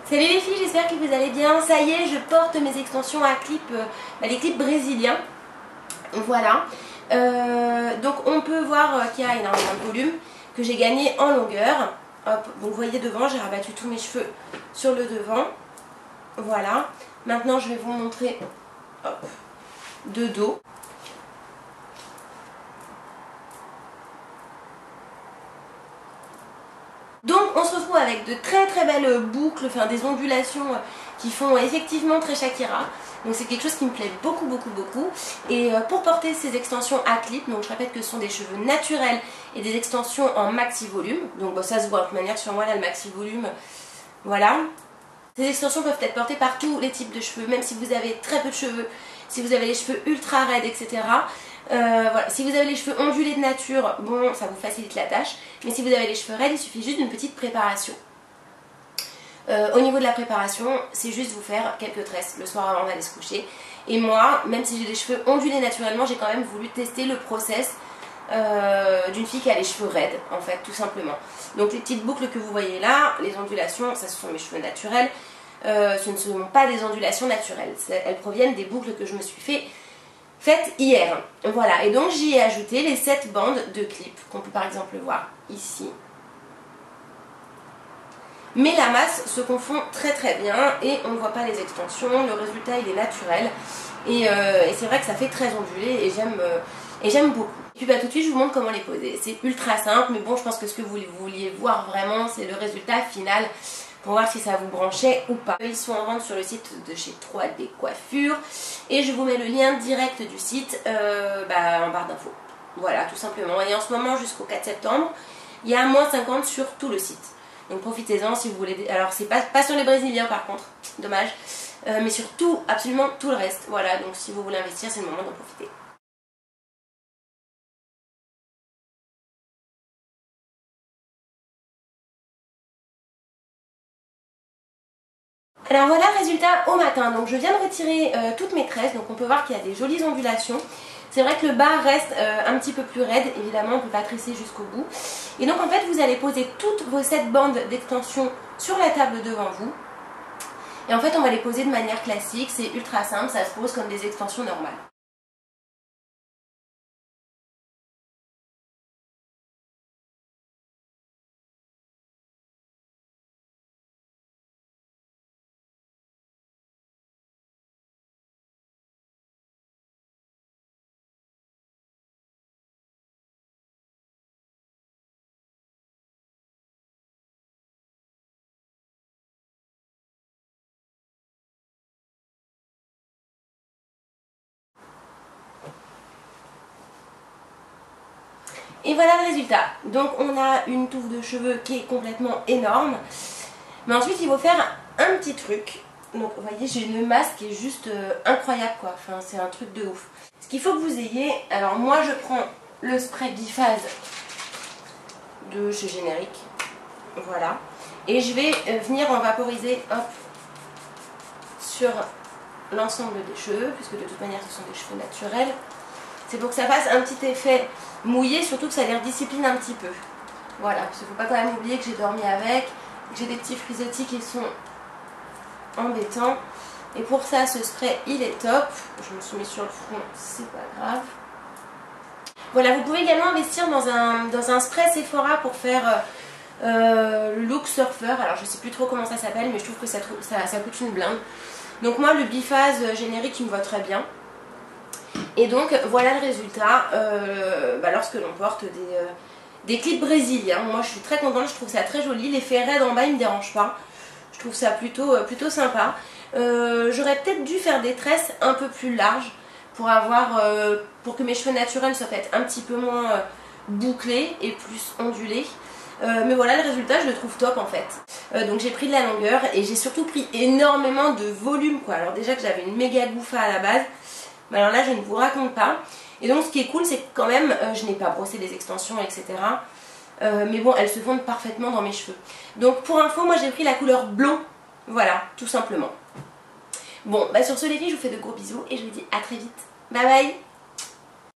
Salut les filles, j'espère que vous allez bien. Ça y est, je porte mes extensions à clip, les clips brésiliens. Voilà. Donc on peut voir qu'il y a énormément de volume, que j'ai gagné en longueur. Hop, donc vous voyez devant, j'ai rabattu tous mes cheveux sur le devant. Voilà. Maintenant je vais vous montrer hop, de dos. Donc on se retrouve avec de très très belles boucles, enfin des ondulations qui font effectivement très Shakira. Donc c'est quelque chose qui me plaît beaucoup. Et pour porter ces extensions à clip, donc je répète que ce sont des cheveux naturels et des extensions en maxi volume. Donc ça se voit de toute manière sur moi là, le maxi volume. Voilà. Ces extensions peuvent être portées par tous les types de cheveux, même si vous avez très peu de cheveux, si vous avez les cheveux ultra raides, etc. Voilà. Si vous avez les cheveux ondulés de nature, bon, ça vous facilite la tâche. Mais si vous avez les cheveux raides, il suffit juste d'une petite préparation. Au niveau de la préparation, c'est juste vous faire quelques tresses le soir avant d'aller se coucher. Et moi, même si j'ai des cheveux ondulés naturellement, j'ai quand même voulu tester le process d'une fille qui a les cheveux raides, en fait, tout simplement. Donc les petites boucles que vous voyez là, les ondulations, ça ce sont mes cheveux naturels. Ce ne sont pas des ondulations naturelles. Elles proviennent des boucles que je me suis faites hier. Voilà, et donc j'y ai ajouté les 7 bandes de clips qu'on peut par exemple voir ici. Mais la masse se confond très bien et on ne voit pas les extensions, le résultat il est naturel et c'est vrai que ça fait très ondulé et j'aime beaucoup. Et puis tout de suite je vous montre comment les poser. C'est ultra simple, mais bon, je pense que ce que vous vouliez voir vraiment c'est le résultat final pour voir si ça vous branchait ou pas. Ils sont en vente sur le site de chez 3D Coiffure et je vous mets le lien direct du site en barre d'infos. Voilà, tout simplement. Et en ce moment jusqu'au 4 septembre, il y a moins 50 sur tout le site. Donc profitez-en si vous voulez. Alors c'est pas sur les brésiliens par contre, dommage. Mais sur tout, absolument tout le reste. Voilà, donc si vous voulez investir, c'est le moment d'en profiter. Alors voilà le résultat au matin. Donc je viens de retirer toutes mes tresses. Donc on peut voir qu'il y a des jolies ondulations. C'est vrai que le bas reste un petit peu plus raide. Évidemment, on ne peut pas tresser jusqu'au bout. Et donc en fait, vous allez poser toutes vos 7 bandes d'extension sur la table devant vous. Et en fait, on va les poser de manière classique. C'est ultra simple. Ça se pose comme des extensions normales. Et voilà le résultat. Donc on a une touffe de cheveux qui est complètement énorme. Mais ensuite il faut faire un petit truc. Donc vous voyez, j'ai une masse qui est juste incroyable quoi. Enfin c'est un truc de ouf. Ce qu'il faut que vous ayez, alors moi je prends le spray biphase de chez Générique. Voilà. Et je vais venir en vaporiser hop, sur l'ensemble des cheveux, puisque de toute manière ce sont des cheveux naturels. C'est pour que ça fasse un petit effet mouillé, surtout que ça les discipline un petit peu. Voilà, parce qu'il ne faut pas quand même oublier que j'ai dormi avec, que j'ai des petits frisottis qui sont embêtants. Et pour ça, ce spray, il est top. Je me suis mis sur le front, c'est pas grave. Voilà, vous pouvez également investir dans un spray Sephora pour faire le look surfeur. Alors, je sais plus trop comment ça s'appelle, mais je trouve que ça coûte une blinde. Donc moi, le biphase Générique, il me va très bien. Et donc voilà le résultat lorsque l'on porte des clips brésiliens. Moi je suis très contente, je trouve ça très joli. L'effet raide en bas il ne me dérange pas. Je trouve ça plutôt sympa. J'aurais peut-être dû faire des tresses un peu plus larges pour que mes cheveux naturels soient peut-être un petit peu moins bouclés et plus ondulés. Mais voilà, le résultat je le trouve top en fait. Donc j'ai pris de la longueur et j'ai surtout pris énormément de volume quoi. Alors déjà que j'avais une méga bouffa à la base. Mais alors là je ne vous raconte pas. Et donc ce qui est cool c'est que quand même je n'ai pas brossé les extensions etc. Mais bon elles se fondent parfaitement dans mes cheveux. Donc pour info moi j'ai pris la couleur blond. Voilà tout simplement. Bon sur ce les filles je vous fais de gros bisous et je vous dis à très vite. Bye bye.